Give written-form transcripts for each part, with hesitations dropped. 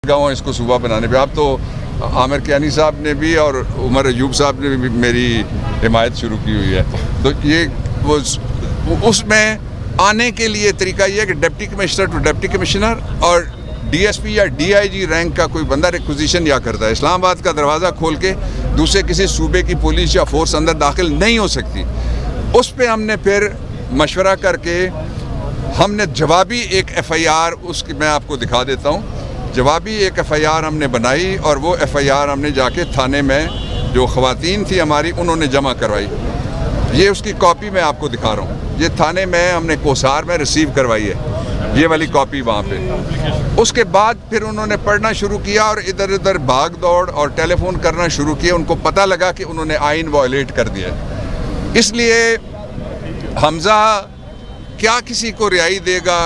गाँव इसको सूबा बनाने पे। अब तो आमिर कियानी साहब ने भी और उमर अयूब साहब ने भी मेरी हिमायत शुरू की हुई है। तो ये वो उसमें आने के लिए तरीका ये है कि deputy commissioner to deputy commissioner और डीएसपी या डीआईजी रैंक का कोई बंदा रिक्विजिशन या करता है। इस्लामाबाद का दरवाज़ा खोल के दूसरे किसी सूबे की पुलिस या फोर्स अंदर दाखिल नहीं हो सकती। उस पर हमने फिर मशवरा करके हमने जवाबी एक एफआईआर, उसकी मैं आपको दिखा देता हूँ, जवाबी एक एफआईआर हमने बनाई और वो एफआईआर हमने जाके थाने में जो ख़वातीन थी हमारी उन्होंने जमा करवाई। ये उसकी कॉपी मैं आपको दिखा रहा हूँ। ये थाने में हमने कोसार में रिसीव करवाई है, ये वाली कॉपी वहाँ पे। उसके बाद फिर उन्होंने पढ़ना शुरू किया और इधर उधर भाग दौड़ और टेलीफोन करना शुरू किया। उनको पता लगा कि उन्होंने आइन वायलेट कर दिया। इसलिए हमजा क्या किसी को रिहाई देगा,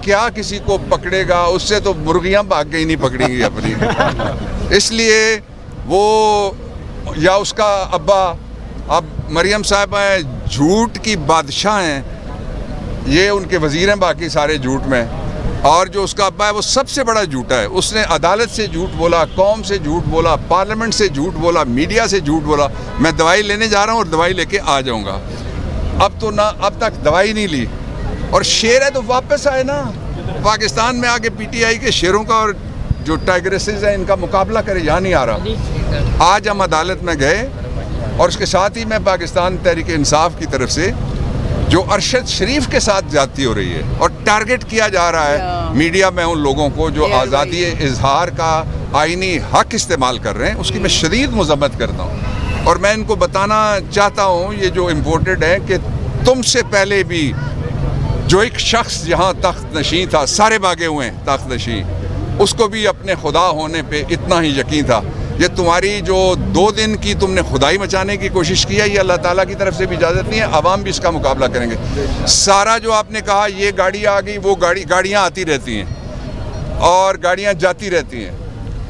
क्या किसी को पकड़ेगा, उससे तो मुर्गियाँ भाग गई नहीं पकड़ेंगी अपनी। इसलिए वो या उसका अब्बा, अब मरियम साहब हैं, झूठ की बादशाह हैं, ये उनके वजीर हैं, बाकी सारे झूठ में। और जो उसका अब्बा है वो सबसे बड़ा झूठा है। उसने अदालत से झूठ बोला, कौम से झूठ बोला, पार्लियामेंट से झूठ बोला, मीडिया से झूठ बोला। मैं दवाई लेने जा रहा हूँ और दवाई लेके आ जाऊँगा। अब तो ना, अब तक दवाई नहीं ली और शेर है तो वापस आए ना, पाकिस्तान में आके पीटीआई के शेरों का और जो टाइग्रेसेस हैं इनका मुकाबला करे। यहाँ नहीं आ रहा। आज हम अदालत में गए और उसके साथ ही मैं पाकिस्तान तहरीक इंसाफ की तरफ से जो अरशद शरीफ के साथ ज्यादती हो रही है और टारगेट किया जा रहा है मीडिया में उन लोगों को जो आज़ादी इजहार का आईनी हक इस्तेमाल कर रहे हैं, उसकी मैं शदीद मजम्मत करता हूँ। और मैं इनको बताना चाहता हूँ, ये जो इम्पोर्टेड है, कि तुमसे पहले भी जो एक शख्स यहाँ तख्त नशीं था, सारे भागे हुए हैं तख्त नशीं, उसको भी अपने खुदा होने पे इतना ही यकीन था। ये तुम्हारी जो 2 दिन की तुमने खुदाई मचाने की कोशिश की है, ये अल्लाह ताला की तरफ से भी इजाज़त नहीं है। अवाम भी इसका मुकाबला करेंगे। सारा जो आपने कहा ये गाड़ी आ गई, वो गाड़ियाँ आती रहती हैं और गाड़ियाँ जाती रहती हैं।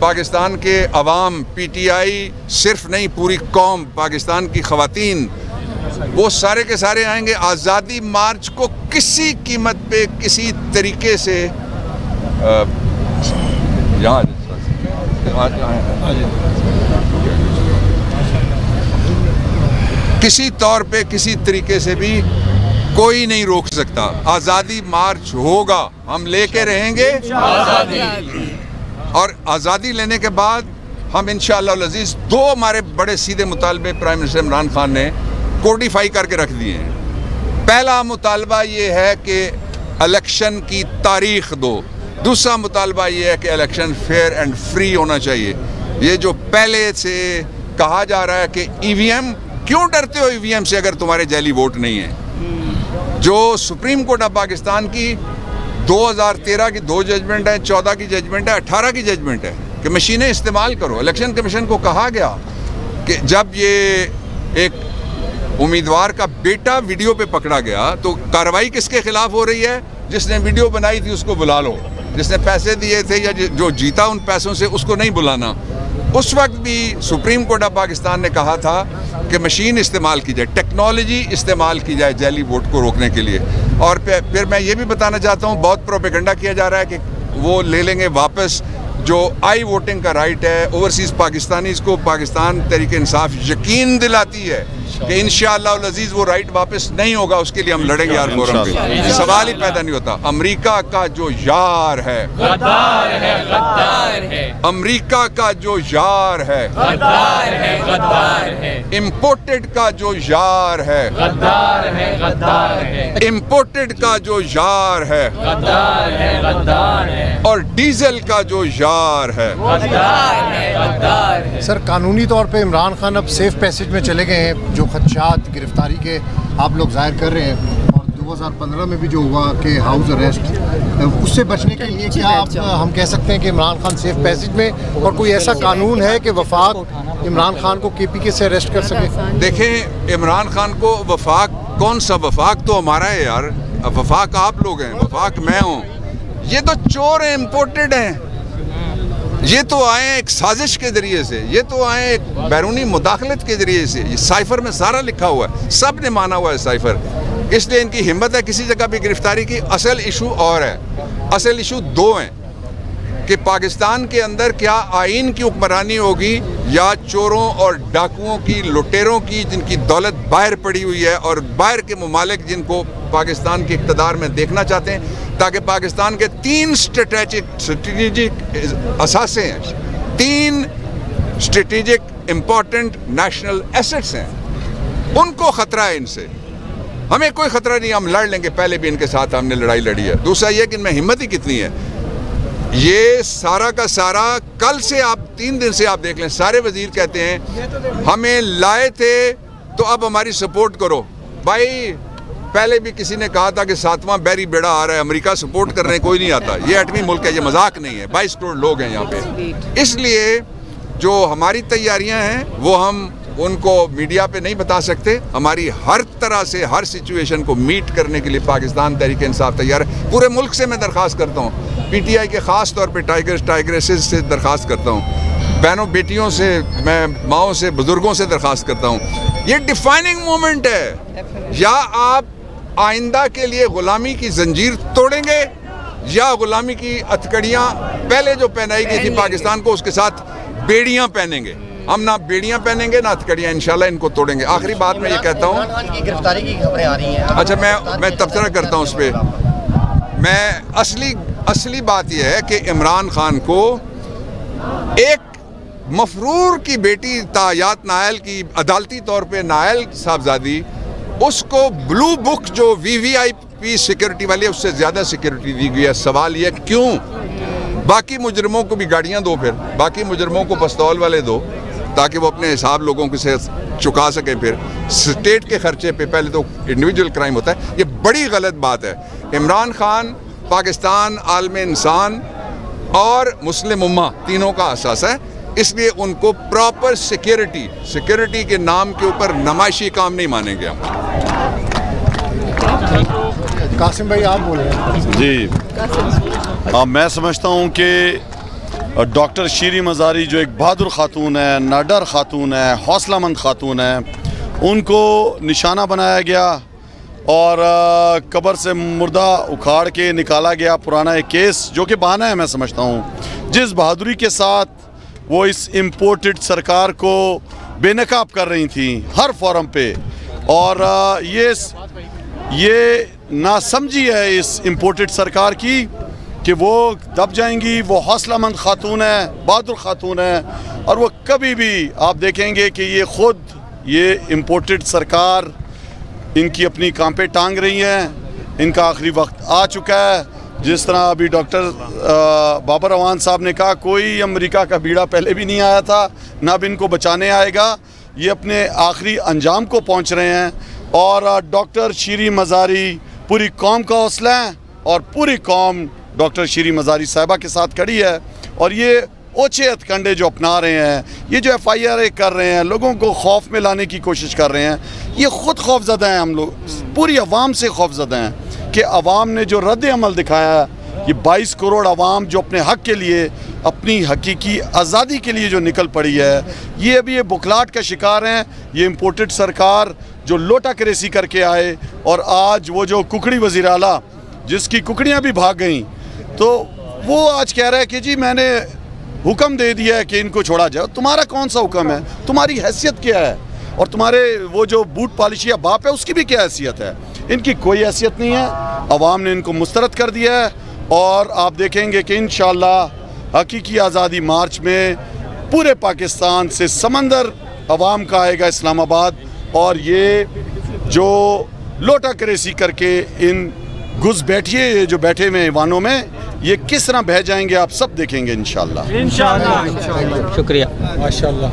पाकिस्तान के अवाम, पीटीआई सिर्फ नहीं, पूरी कौम, पाकिस्तान की ख़वातीन, वो सारे के सारे आएंगे। आज़ादी मार्च को किसी कीमत पे, किसी तरीके से यहाँ किसी तौर पे, किसी तरीके से भी कोई नहीं रोक सकता। आज़ादी मार्च होगा, हम लेके रहेंगे और आज़ादी लेने के बाद हम इंशाअल्लाह अज़ीज़ 2 हमारे बड़े सीधे मुतालबे प्राइम मिनिस्टर इमरान खान ने कोडिफाई करके रख दिए हैं। पहला मुतालबा ये है कि इलेक्शन की तारीख दो। दूसरा मुतालबा ये है कि इलेक्शन फेयर एंड फ्री होना चाहिए। ये जो पहले से कहा जा रहा है कि ईवीएम, क्यों डरते हो ईवीएम से अगर तुम्हारे जाली वोट नहीं है? जो सुप्रीम कोर्ट ऑफ पाकिस्तान की 2013 की 2 जजमेंट है, 14 की जजमेंट है, 18 की जजमेंट है कि मशीनें इस्तेमाल करो। इलेक्शन कमीशन को कहा गया कि जब ये एक उम्मीदवार का बेटा वीडियो पे पकड़ा गया तो कार्रवाई किसके खिलाफ हो रही है? जिसने वीडियो बनाई थी उसको बुला लो, जिसने पैसे दिए थे या जो जीता उन पैसों से उसको नहीं बुलाना। उस वक्त भी सुप्रीम कोर्ट ऑफ पाकिस्तान ने कहा था कि मशीन इस्तेमाल की जाए, टेक्नोलॉजी इस्तेमाल की जाए जाली वोट को रोकने के लिए। और फिर मैं ये भी बताना चाहता हूँ, बहुत प्रोपेगेंडा किया जा रहा है कि वो ले लेंगे वापस जो आई वोटिंग का राइट है। ओवरसीज़ पाकिस्तानीज को पाकिस्तान तहरीक इंसाफ यकीन दिलाती है कि इंशाअल्लाह अज़ीज़ वो राइट वापस नहीं होगा। उसके लिए हम लड़ेंगे यार फोरम पे, सवाल ही पैदा नहीं होता। अमेरिका का जो यार है गद्दार है, गद्दार है। अमेरिका का जो यार है गद्दार है, गद्दार है। इम्पोर्टेड का जो यार है गद्दार है, गद्दार है। इम्पोर्टेड का जो यार है गद्दार है, गद्दार है। और डीजल का जो यार है गद्दार है, गद्दार है। सर, कानूनी तौर पे इमरान खान अब सेफ पैसेज में चले गए हैं। जो खदशात गिरफ्तारी के आप लोग जाहिर कर रहे हैं, और 2015 में भी जो हुआ कि हाउस अरेस्ट, उससे बचने के लिए क्या आप हम कह सकते हैं कि इमरान खान सेफ पैसेज में, और कोई ऐसा कानून है कि वफाक इमरान खान को केपीके से अरेस्ट कर सके? देखें, इमरान खान को वफाक, कौन सा वफाक? तो हमारा है यार, वफाक आप लोग हैं, वफाक मैं हूँ। ये तो चोर हैं, इम्पोर्टेड हैं। ये तो आए एक साजिश के जरिए से, ये तो आए एक बैरूनी मुदाखलत के जरिए से। ये साइफर में सारा लिखा हुआ है, सब ने माना हुआ है साइफर। इसलिए इनकी हिम्मत है किसी जगह भी गिरफ्तारी की। असल इशू और है, असल इशू 2 हैं कि पाकिस्तान के अंदर क्या आइन की हुक्मरानी होगी या चोरों और डाकुओं की, लुटेरों की, जिनकी दौलत बाहर पड़ी हुई है और बाहर के ममालिक जिनको पाकिस्तान के इक़्तिदार में देखना चाहते हैं, ताकि पाकिस्तान के 3 स्ट्रेटेजिक असासे हैं, 3 स्ट्रेटेजिक इम्पॉर्टेंट नेशनल एसेट्स हैं, उनको ख़तरा है इनसे। हमें कोई ख़तरा नहीं, हम लड़ लेंगे, पहले भी इनके साथ हमने लड़ाई लड़ी है। दूसरा यह कि इनमें हिम्मत ही कितनी है। ये सारा का सारा कल से आप 3 दिन से आप देख लें, सारे वजीर कहते हैं हमें लाए थे तो अब हमारी सपोर्ट करो। भाई पहले भी किसी ने कहा था कि 7वां बैरी बेड़ा आ रहा है, अमेरिका सपोर्ट कर रहे हैं, कोई नहीं आता। ये एटमी मुल्क है, ये मजाक नहीं है। 22 करोड़ लोग हैं यहाँ पे। इसलिए जो हमारी तैयारियां हैं वो हम उनको मीडिया पे नहीं बता सकते। हमारी हर तरह से हर सिचुएशन को मीट करने के लिए पाकिस्तान तहरीक इंसाफ तैयार है। पूरे मुल्क से मैं दरख्वास्त करता हूँ, PTI के ख़ास तौर पे टाइग्रेसेस से दरख्वास्त करता हूँ, बहनों बेटियों से, मैं माओं से, बुज़ुर्गों से दरख्वास्त करता हूँ, ये डिफाइनिंग मोमेंट है। या आप आइंदा के लिए ग़ुलामी की जंजीर तोड़ेंगे या ग़ुलामी की हथकड़ियाँ पहले जो पहनाई गई थी पाकिस्तान को, उसके साथ बेड़ियाँ पहनेंगे। हम ना बेड़ियाँ पहनेंगे ना हथकड़ियाँ, इंशाल्लाह इनको तोड़ेंगे। आखिरी बात मैं ये कहता हूँ, गिरफ्तारी की खबरें आ रही हैं। अच्छा मैं तबसरा करता हूँ उस पर। मैं असली बात यह है कि इमरान खान को एक मफरूर की बेटी तायात नायल की अदालती तौर पे नायल साहबजादी, उसको ब्लू बुक जो VVIP सिक्योरिटी वाली है उससे ज़्यादा सिक्योरिटी दी गई है। सवाल यह क्यों? बाकी मुजरमों को भी गाड़ियाँ दो, फिर बाकी मुजरमों को पिस्तौल वाले दो, ताकि वो अपने हिसाब लोगों के से चुका सकें। फिर स्टेट के खर्चे पे, पहले तो इंडिविजुअल क्राइम होता है। ये बड़ी गलत बात है। इमरान खान पाकिस्तान, आलम इंसान और मुस्लिम उम्मा तीनों का असास है, इसलिए उनको प्रॉपर सिक्योरिटी के नाम के ऊपर नमाइशी काम नहीं मानेंगे हम। कासिम भाई आप बोल रहे हैं जी। मैं समझता हूँ कि डॉक्टर शीरी मज़ारी जो एक बहादुर खातून है, नाडर खातून है, हौसलामंद खातून है, उनको निशाना बनाया गया और कब्र से मुर्दा उखाड़ के निकाला गया। पुराना एक केस जो कि बहाना है, मैं समझता हूँ। जिस बहादुरी के साथ वो इस इम्पोर्टेड सरकार को बेनकाब कर रही थी हर फोरम पे, और ये नासमझी है इस इम्पोर्टेड सरकार की कि वो दब जाएंगी। वो हौसलामंद खातून है, बहादुर खातून है, और वो कभी भी आप देखेंगे कि ये इम्पोर्टेड सरकार इनकी अपनी कांपे टांग रही हैं। इनका आखिरी वक्त आ चुका है। जिस तरह अभी डॉक्टर बाबर अवान साहब ने कहा, कोई अमेरिका का बीड़ा पहले भी नहीं आया था, ना अब इनको बचाने आएगा। ये अपने आखिरी अंजाम को पहुंच रहे हैं। और डॉक्टर शीरी मज़ारी पूरी कौम का हौसला है और पूरी कौम डॉक्टर शीरी मज़ारी साहिबा के साथ खड़ी है। और ये ओछे हथकंडे जो अपना रहे हैं, ये जो FIR कर रहे हैं, लोगों को खौफ में लाने की कोशिश कर रहे हैं, ये ख़ुद खौफज़दा हैं। हम लोग पूरी अवाम से खौफज़दा हैं कि अवाम ने जो रद्द अमल दिखाया, ये 22 करोड़ अवाम जो अपने हक़ के लिए, अपनी हकीकी आज़ादी के लिए जो निकल पड़ी है, ये अभी ये बुखलाहट का शिकार हैं। ये इम्पोर्टेड सरकार जो लोटा करेसी करके आए, और आज वो जो कुकड़ी वज़ीर आला जिसकी कुकड़ियाँ भी भाग गईं, तो वो आज कह रहा है कि जी मैंने हुक्म दे दिया है कि इनको छोड़ा जाए। तुम्हारा कौन सा हुक्म है? तुम्हारी हैसियत क्या है? और तुम्हारे वो जो बूट पॉलिशिया बाप है उसकी भी क्या हैसियत है? इनकी कोई हैसियत नहीं है। अवाम ने इनको मुस्तरद कर दिया है। और आप देखेंगे कि इंशाअल्लाह हकीकी आज़ादी मार्च में पूरे पाकिस्तान से समंदर अवाम का आएगा इस्लामाबाद, और ये जो लोटा करेसी करके इन घुस बैठिए, ये जो बैठे हुए ईवानों में, ये किस तरह बह जाएंगे आप सब देखेंगे इंशाअल्लाह। शुक्रिया। माशाअल्लाह।